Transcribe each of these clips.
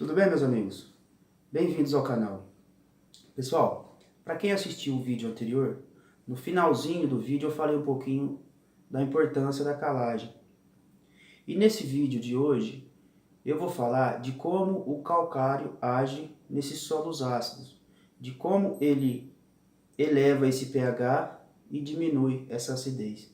Tudo bem, meus amigos? Bem-vindos ao canal. Pessoal, para quem assistiu o vídeo anterior, no finalzinho do vídeo eu falei um pouquinho da importância da calagem. E nesse vídeo de hoje, eu vou falar de como o calcário age nesses solos ácidos, de como ele eleva esse pH e diminui essa acidez.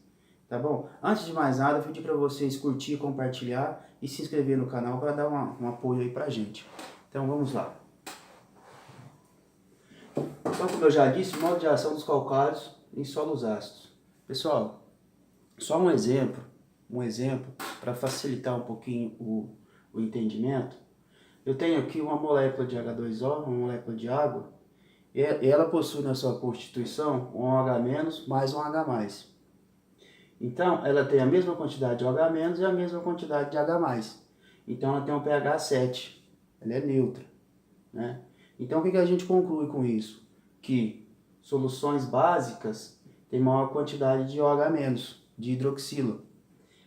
Tá bom? Antes de mais nada, eu pedi para vocês curtir, compartilhar e se inscrever no canal para dar um apoio aí pra gente. Então vamos lá. Então, como eu já disse, o modo de ação dos calcários em solos ácidos. Pessoal, só um exemplo para facilitar um pouquinho o entendimento. Eu tenho aqui uma molécula de H2O, uma molécula de água, e ela possui na sua constituição um OH- mais um H+. Então, ela tem a mesma quantidade de OH- e a mesma quantidade de H+. Então, ela tem um pH 7, ela é neutra, né? Então, o que a gente conclui com isso? Que soluções básicas têm maior quantidade de OH-, de hidroxila.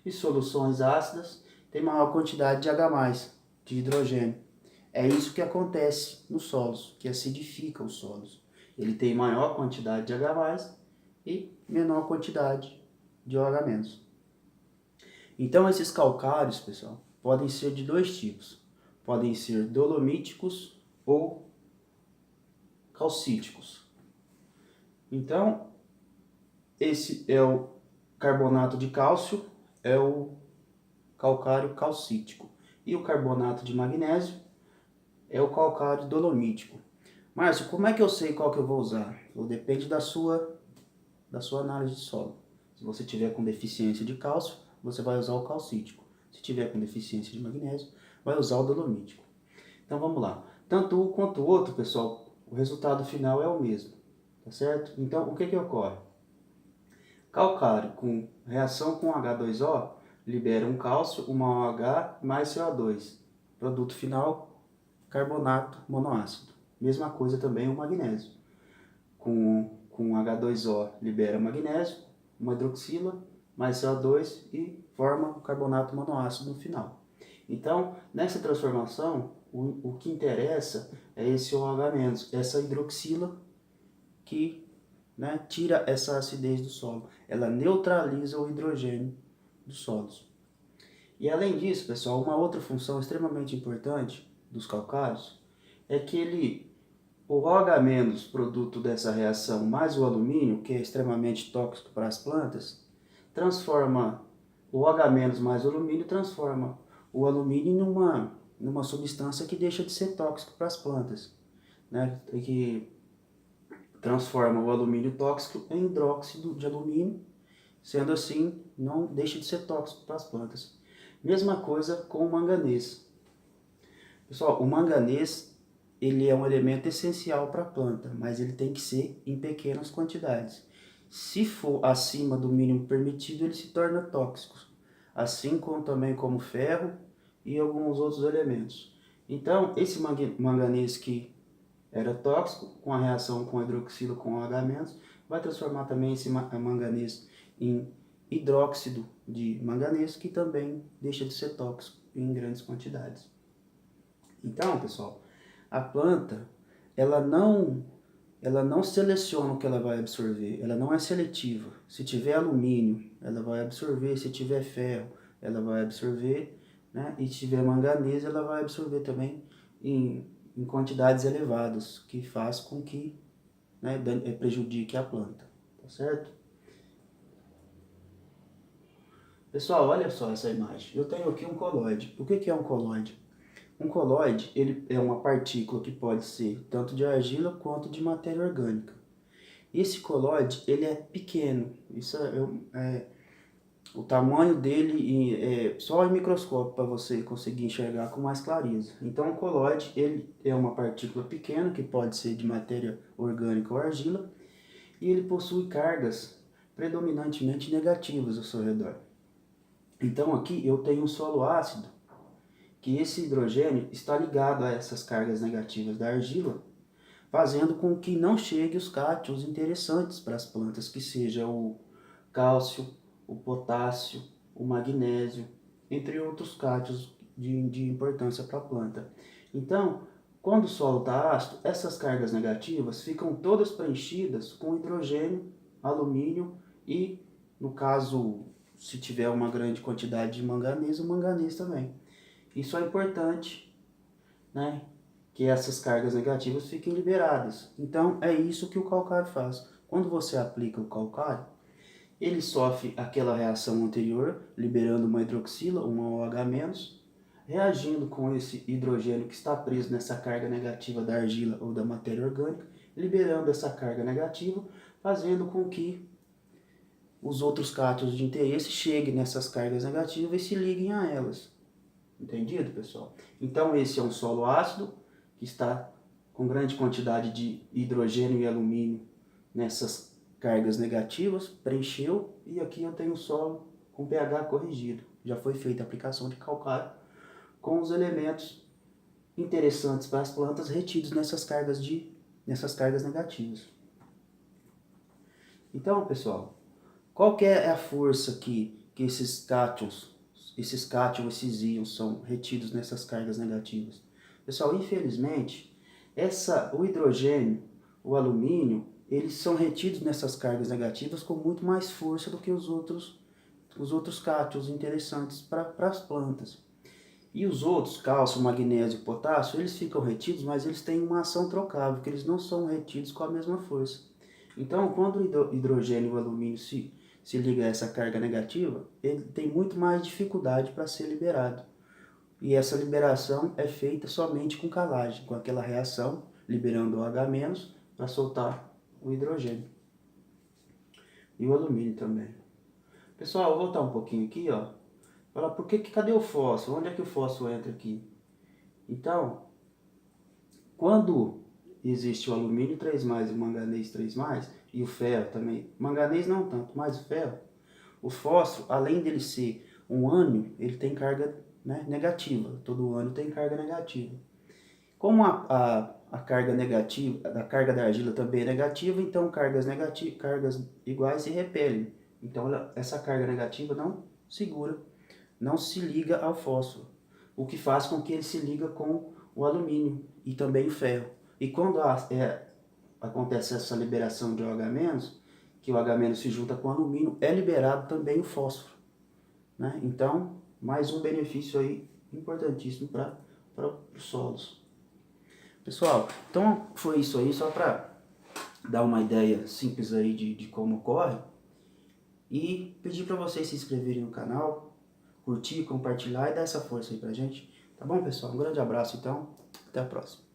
E soluções ácidas têm maior quantidade de H+, de hidrogênio. É isso que acontece nos solos, que acidifica os solos. Ele tem maior quantidade de H+, e menor quantidade de OH-. Então, esses calcários, pessoal, podem ser de dois tipos. Podem ser dolomíticos ou calcíticos. Então, esse é o carbonato de cálcio, é o calcário calcítico. E o carbonato de magnésio é o calcário dolomítico. Márcio, como é que eu sei qual que eu vou usar? Depende da sua análise de solo. Se você tiver com deficiência de cálcio, você vai usar o calcítico. Se tiver com deficiência de magnésio, vai usar o dolomítico. Então vamos lá. Tanto um quanto o outro, pessoal, o resultado final é o mesmo. Tá certo? Então, o que ocorre? Calcário com reação com H2O libera um cálcio, uma OH mais CO2. Produto final, carbonato monoácido. Mesma coisa também o magnésio. Com H2O libera magnésio, uma hidroxila, mais CO2 e forma o carbonato monoácido no final. Então, nessa transformação, o que interessa é esse OH-, essa hidroxila que tira essa acidez do solo. Ela neutraliza o hidrogênio dos solos. E além disso, pessoal, uma outra função extremamente importante dos calcários é que o OH-, produto dessa reação, mais o alumínio, que é extremamente tóxico para as plantas, transforma o OH- mais o alumínio, transforma o alumínio numa substância que deixa de ser tóxico para as plantas, né? Que transforma o alumínio tóxico em hidróxido de alumínio, sendo assim, não deixa de ser tóxico para as plantas. Mesma coisa com o manganês. Pessoal, o manganês ele é um elemento essencial para a planta, mas ele tem que ser em pequenas quantidades. Se for acima do mínimo permitido, ele se torna tóxico, assim como também como ferro e alguns outros elementos. Então, esse manganês que era tóxico, com a reação com hidroxila com OH-, vai transformar também esse manganês em hidróxido de manganês, que também deixa de ser tóxico em grandes quantidades. Então, pessoal, a planta, ela não seleciona o que ela vai absorver, ela não é seletiva. Se tiver alumínio, ela vai absorver, se tiver ferro, ela vai absorver, né? E se tiver manganês, ela vai absorver também em quantidades elevadas, que faz com que prejudique a planta, tá certo? Pessoal, olha só essa imagem. Eu tenho aqui um colóide. O que é um colóide? Um colóide ele é uma partícula que pode ser tanto de argila quanto de matéria orgânica. Esse colóide ele é pequeno. Isso o tamanho dele é só em microscópio para você conseguir enxergar com mais clareza. Então o colóide ele é uma partícula pequena que pode ser de matéria orgânica ou argila e ele possui cargas predominantemente negativas ao seu redor. Então aqui eu tenho um solo ácido que esse hidrogênio está ligado a essas cargas negativas da argila, fazendo com que não chegue os cátions interessantes para as plantas, que seja o cálcio, o potássio, o magnésio, entre outros cátions de importância para a planta. Então, quando o solo está ácido, essas cargas negativas ficam todas preenchidas com hidrogênio, alumínio e, no caso, se tiver uma grande quantidade de manganês, o manganês também. Isso é importante, né? Que essas cargas negativas fiquem liberadas. Então, é isso que o calcário faz. Quando você aplica o calcário, ele sofre aquela reação anterior, liberando uma hidroxila, um OH-, reagindo com esse hidrogênio que está preso nessa carga negativa da argila ou da matéria orgânica, liberando essa carga negativa, fazendo com que os outros cátions de interesse cheguem nessas cargas negativas e se liguem a elas. Entendido, pessoal? Então esse é um solo ácido que está com grande quantidade de hidrogênio e alumínio nessas cargas negativas, preencheu, e aqui eu tenho um solo com pH corrigido. Já foi feita a aplicação de calcário com os elementos interessantes para as plantas retidos nessas cargas negativas. Então, pessoal, qual que é a força que esses cátions, esses íons são retidos nessas cargas negativas? Pessoal, infelizmente, o hidrogênio, o alumínio, eles são retidos nessas cargas negativas com muito mais força do que os outros cátions interessantes para as plantas. E os outros, cálcio, magnésio e potássio, eles ficam retidos, mas eles têm uma ação trocável, que eles não são retidos com a mesma força. Então, quando o hidrogênio e o alumínio se liga a essa carga negativa, ele tem muito mais dificuldade para ser liberado. E essa liberação é feita somente com calagem, com aquela reação, liberando o OH- para soltar o hidrogênio. E o alumínio também. Pessoal, vou voltar um pouquinho aqui, ó. Falar cadê o fósforo? Onde é que o fósforo entra aqui? Então, quando existe o alumínio 3+, e o manganês 3+, e o ferro também, manganês não tanto, mas o ferro, o fósforo, além dele ser um ânion, ele tem carga, né, negativa. Todo ânion tem carga negativa. Como a carga negativa, a carga da argila também é negativa, então cargas iguais se repelem. Então essa carga negativa não segura, não se liga ao fósforo, o que faz com que ele se liga com o alumínio e também o ferro. E quando acontece essa liberação de OH-, que o H- se junta com o alumínio, é liberado também o fósforo, né? Então, mais um benefício aí importantíssimo para os solos. Pessoal, então foi isso aí, só para dar uma ideia simples aí de como ocorre. E pedir para vocês se inscreverem no canal, curtir, compartilhar e dar essa força aí pra gente. Tá bom, pessoal? Um grande abraço, então. Até a próxima.